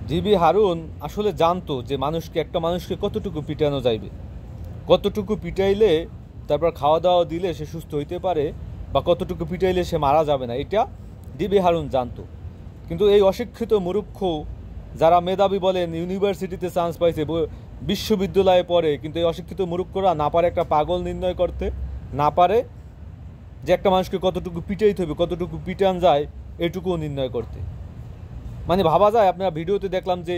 DB Harun আসলে জানতো যে একটা মানুষকে কতটুকু পিটানো যাইবে, কতটুকু পিটাইলে তারপর খাওয়া দাওয়া দিলে সে সুস্থ হইতে পারে, বা কতটুকু পিটাইলে সে মারা যাবে না, এটা ডিবি হারুন জানতো। কিন্তু এই অশিক্ষিত মূর্খ যারা মেধাবী বলেন, ইউনিভার্সিটিতে চান্স পাইছে, বিশ্ববিদ্যালয়ে পড়ে, কিন্তু এই অশিক্ষিত মূর্খরা না পারে একটা পাগল নির্ণয় করতে, না পারে যে একটা মানুষকে কতটুকু পিটাইতে হবে, কতটুকু পিটান যায় এটুকুও নির্ণয় করতে। মানে ভাবা যায়, আপনারা ভিডিওতে দেখলাম যে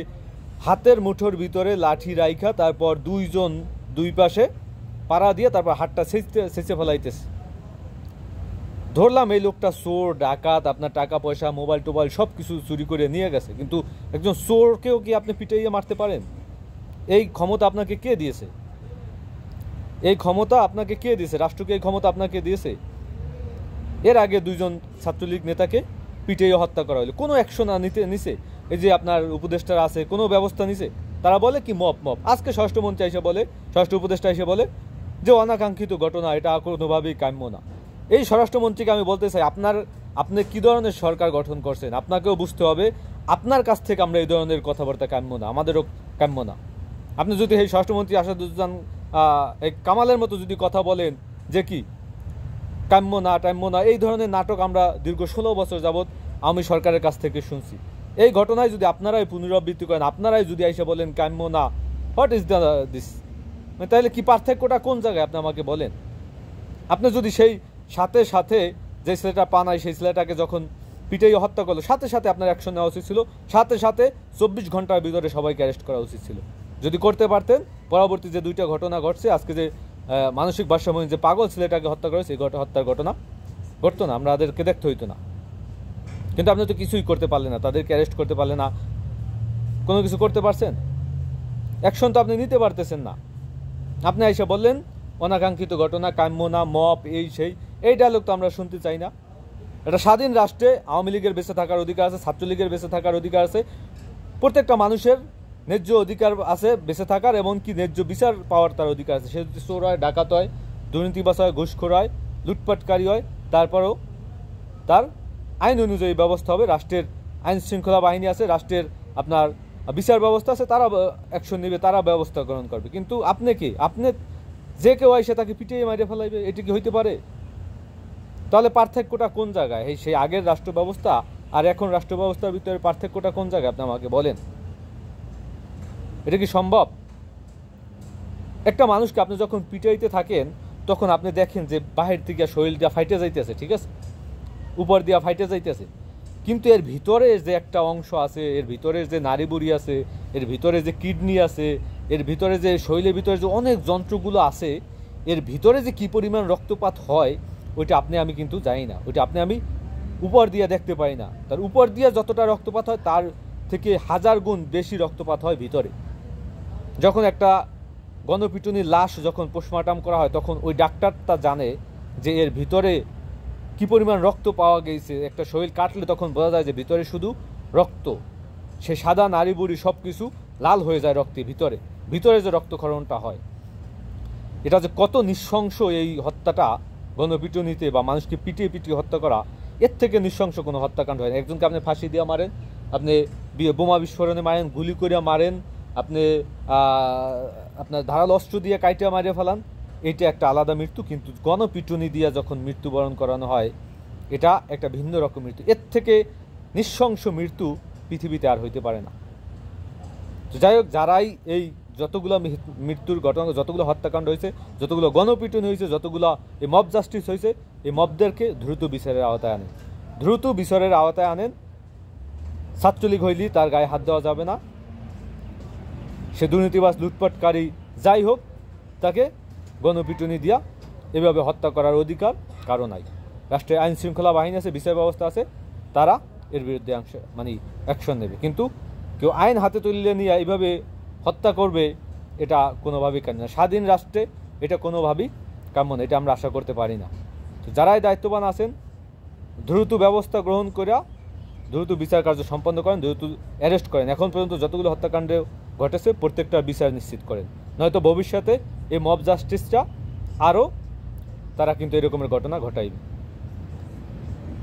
হাতের মুঠোর ভিতরে লাঠি রাইখা তারপর দুইজন দুই পাশে পাড়া দিয়ে তারপর হাতটা সেচে ফেলাইতেছে। ধরলাম এই লোকটা চোর ডাকাত, আপনার টাকা পয়সা মোবাইল টোবাইল সব কিছু চুরি করে নিয়ে গেছে, কিন্তু একজন চোরকেও কি আপনি পিটাইয়ে মারতে পারেন? এই ক্ষমতা আপনাকে কে দিয়েছে? এই ক্ষমতা আপনাকে কে দিয়েছে? রাষ্ট্রকে এই ক্ষমতা আপনাকে দিয়েছে? এর আগে দুইজন ছাত্রলীগ নেতাকে পিটিয়ে হত্যা করা হলো, কোনো অ্যাকশন নিছে? এই যে আপনার উপদেষ্টারা আছে, কোনো ব্যবস্থা নিছে? তারা বলে কি মপ মপ। আজকে স্বরাষ্ট্রমন্ত্রী এসে বলে, স্বরাষ্ট্র উপদেষ্টা এসে বলে যে অনাকাঙ্ক্ষিত ঘটনা, এটা কোনোভাবেই কাম্য না। এই স্বরাষ্ট্রমন্ত্রীকে আমি বলতে চাই, আপনি কি ধরনের সরকার গঠন করছেন আপনাকেও বুঝতে হবে। আপনার কাছ থেকে আমরা এই ধরনের কথাবার্তা কাম্য না, আমাদেরও কাম্য না। আপনি যদি এই স্বরাষ্ট্রমন্ত্রী আসাদুজ্জামান এই কামালের মতো যদি কথা বলেন যে কি কাম্য না টাম্য না, এই ধরনের নাটক আমরা দীর্ঘ 16 বছর যাবৎ আওয়ামী সরকারের কাছ থেকে শুনছি। এই ঘটনায় যদি আপনারাই পুনরাবৃত্তি করেন, আপনারাই যদি এসে বলেন কাম্য না, হোয়াট ইজ দিস? তাহলে কি পার্থক্যটা কোন জায়গায় আপনি আমাকে বলেন? আপনি যদি সেই সাথে সাথে যে ছেলেটা পানায়, সেই ছেলেটাকে যখন পিটাইয়ে হত্যা করলো, সাথে সাথে আপনার অ্যাকশন নেওয়া উচিত ছিল, সাথে সাথে 24 ঘন্টার ভিতরে সবাইকে অ্যারেস্ট করা উচিত ছিল। যদি করতে পারতেন, পরবর্তী যে দুইটা ঘটনা ঘটছে, আজকে যে মানসিক ভারসাম্যহীন যে পাগল ছেলেটাকে হত্যা করেছে, এই হত্যার ঘটনা ঘটতো না, আমাদেরকে দেখতে হইতো না। কিন্তু আপনি তো কিছুই করতে পারলেন না, তাদেরকে অ্যারেস্ট করতে পারলেন না, কোনো কিছু করতে পারছেন? অ্যাকশন তো আপনি নিতে পারতেছেন না। আপনি এসে বললেন অনাকাঙ্ক্ষিত ঘটনা, কাম্য না, মপ, এই সেই, এই ডায়লগ তো আমরা শুনতে চাই না। একটা স্বাধীন রাষ্ট্রে আওয়ামী লীগের বেঁচে থাকার অধিকার আছে, ছাত্রলীগের বেঁচে থাকার অধিকার আছে, প্রত্যেকটা মানুষের ন্যায্য অধিকার আছে বেঁচে থাকার, এমনকি ন্যায্য বিচার পাওয়ার তার অধিকার আছে। সে যদি চোর হয়, ডাকাত হয়, দুর্নীতিবাজ হয়, ঘুষখোর হয়, লুটপাটকারী হয়, তারপরেও তার আইন অনুযায়ী ব্যবস্থা হবে। রাষ্ট্রের আইন শৃঙ্খলা বাহিনী আছে, রাষ্ট্রের আপনার বিচার ব্যবস্থা আছে, তারা অ্যাকশন নেবে, তারা ব্যবস্থা গ্রহণ করবে। কিন্তু আপনি কি, আপনি যে কেউ আইসে তাকে পিটিয়ে মারে ফেলাইবে, এটি কি হইতে পারে? তাহলে পার্থক্যটা কোন জায়গায়? সেই আগের রাষ্ট্র ব্যবস্থা আর এখন রাষ্ট্র ব্যবস্থার ভিতরে পার্থক্যটা কোন জায়গায় আপনি আমাকে বলেন? এটা কি সম্ভব? একটা মানুষকে আপনি যখন পিটাইতে থাকেন, তখন আপনি দেখেন যে বাহির থেকে শরীরটা ফাইটে যাইতেছে, ঠিক আছে, উপর দিয়া ফাইটে যাইতেছে, কিন্তু এর ভিতরে যে একটা অংশ আছে, এর ভিতরে যে নাড়িবুড়ি আছে, এর ভিতরে যে কিডনি আছে, এর ভিতরে যে শরীরের ভিতরে যে অনেক যন্ত্রগুলো আছে, এর ভিতরে যে কী পরিমাণ রক্তপাত হয়, ওইটা আপনি আমি কিন্তু জানি না। ওইটা আপনি আমি উপর দিয়ে দেখতে পাই না। তার উপর দিয়ে যতটা রক্তপাত হয়, তার থেকে 1000 গুণ বেশি রক্তপাত হয় ভিতরে। যখন একটা গণপিটুনির লাশ যখন পোস্টমর্টম করা হয়, তখন ওই ডাক্তারটা জানে যে এর ভিতরে কি পরিমাণ রক্ত পাওয়া গেছে। একটা শরীর কাটলে তখন বোঝা যায় যে ভিতরে শুধু রক্ত, সে সাদা নাড়িবুড়ি সব কিছু লাল হয়ে যায় রক্তে, ভিতরে ভিতরে যে রক্তক্ষরণটা হয়, এটা যে কত নৃশংস এই হত্যাটা, গণপিটুনিতে বা মানুষকে পিটিয়ে পিটিয়ে হত্যা করা, এর থেকে নৃশংস কোনো হত্যাকাণ্ড হয় না। একজনকে আপনি ফাঁসি দিয়ে মারেন, আপনি বোমা বিস্ফোরণে মারেন, গুলি করে মারেন, আপনি আপনার ধারালো অস্ত্র দিয়ে কাইটা মারিয়ে ফেলান, এটা একটা আলাদা মৃত্যু। কিন্তু গণপিটুনি দিয়ে যখন মৃত্যুবরণ করানো হয়, এটা একটা ভিন্ন রকম মৃত্যু। এর থেকে নৃশংস মৃত্যু পৃথিবীতে আর হইতে পারে না। তো যাই হোক, যারাই এই যতগুলো মৃত্যুর ঘটনা, যতগুলো হত্যাকাণ্ড হয়েছে, যতগুলো গণপিটুনি হয়েছে, যতগুলো এই মব জাস্টিস হয়েছে, এই মবদেরকে দ্রুত বিচারের আওতায় আনেন, দ্রুত বিচারের আওতায় আনেন। ছাত্রলীগ হইলেই তার গায়ে হাত দেওয়া যাবে না। সে দুর্নীতিবাজ, লুটপাটকারী যাই হোক, তাকে গণপিটুনি দিয়া এভাবে হত্যা করার অধিকার কারো নাই। রাষ্ট্রের আইন শৃঙ্খলা বাহিনী আছে, বিচার ব্যবস্থা আছে, তারা এর বিরুদ্ধে অ্যাকশন নেবে। কিন্তু কেউ আইন হাতে তুলে নিয়ে এইভাবে হত্যা করবে, এটা কোনোভাবেই কাম্য না। স্বাধীন রাষ্ট্রে এটা কোনোভাবেই কাম্য না, এটা আমরা আশা করতে পারি না। তো যারাই দায়িত্ববান আছেন, দ্রুত ব্যবস্থা গ্রহণ করিয়া দ্রুত বিচার কার্য সম্পন্ন করেন, দ্রুত অ্যারেস্ট করেন। এখন পর্যন্ত যতগুলো হত্যাকাণ্ড ঘটেছে প্রত্যেকটা বিচার নিশ্চিত করেন, নয়তো ভবিষ্যতে এই মব জাস্টিসটা আরও তারা কিন্তু এরকমের ঘটনা ঘটাইবে।